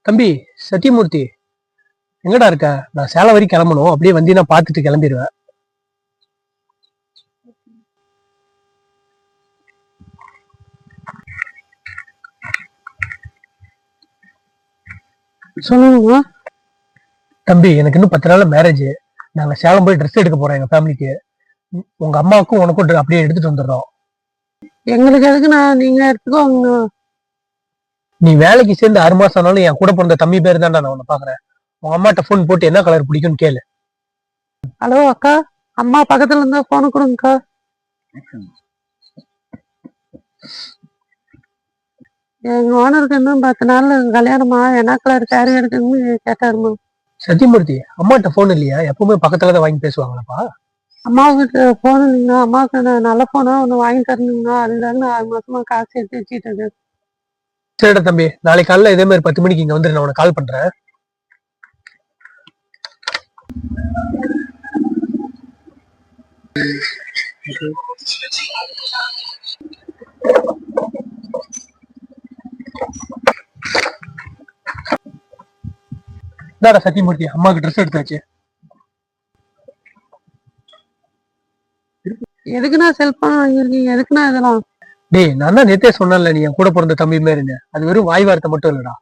தம்பி சத்தியமூர்த்தி, எங்கடா இருக்க? நான் சேலம் வரைக்கும் கிளம்பணும். அப்படியே வண்டி நான் பார்த்துட்டு கிளம்பிடுவேன். சொல்லுங்க தம்பி, எனக்கு இன்னும் 10 நாள்ல மேரேஜ். நாங்க சேலம் போய் ட்ரெஸ் எடுக்க போறோம் எங்க ஃபேமிலிக்கு. உங்க அம்மாவுக்கும் உனக்கும் அப்படியே எடுத்துட்டு வந்துடுறோம். எங்களுக்கு எதுக்குண்ணா? நீங்க எடுத்துக்கோங்க. நீ வேலைக்கு சேர்ந்து 6 மாசம் ஆனாலும் என் கூட பிறந்த தம்பி பேர் தான் நான் உன்னை பாக்குறேன். உங்க அம்மாட்ட போன் போட்டு என்ன கலர் பிடிக்கும்னு கேளு. ஹலோ அக்கா, அம்மா பக்கத்துல இருந்தா போன கொடுங்கக்கா. எங்க ஓனருக்கு இன்னும் 10 நாள்ல கல்யாணமா, என்ன கலர் சாரி எடுக்கணும்னு கேட்டாருமா. சத்தியமூர்த்தி, அம்மாட்ட போன் இல்லையா? எப்பவுமே பக்கத்துலதான் வாங்கி பேசுவாங்களாப்பா? அம்மாவுக்கு போன் இல்லைங்க. அம்மாவுக்கு நல்ல போனா ஒண்ணு வாங்கி தரணுங்க. அதுதாங்க 6 மாசமா காசு எடுத்து வச்சுட்டு. சரிடா தம்பி, நாளைக்கு காலைல இதே மாதிரி 10 மணிக்கு இங்க வந்துட்டு நான் உனக்கு கால் பண்றேன். சத்தியமூர்த்தி, அம்மாவுக்கு ட்ரெஸ் எடுத்தாச்சு. எதுக்குண்ணா செல்போன் வாங்கிருக்கீங்க? எதுக்குண்ணா இதெல்லாம்? டேய், நான் தான் நேத்தே சொன்னேன்ல, நீ என் கூட பிறந்த தம்பி மாரின்னு. அது வெறும் வாய் வார்த்தை மட்டும் இல்லடா.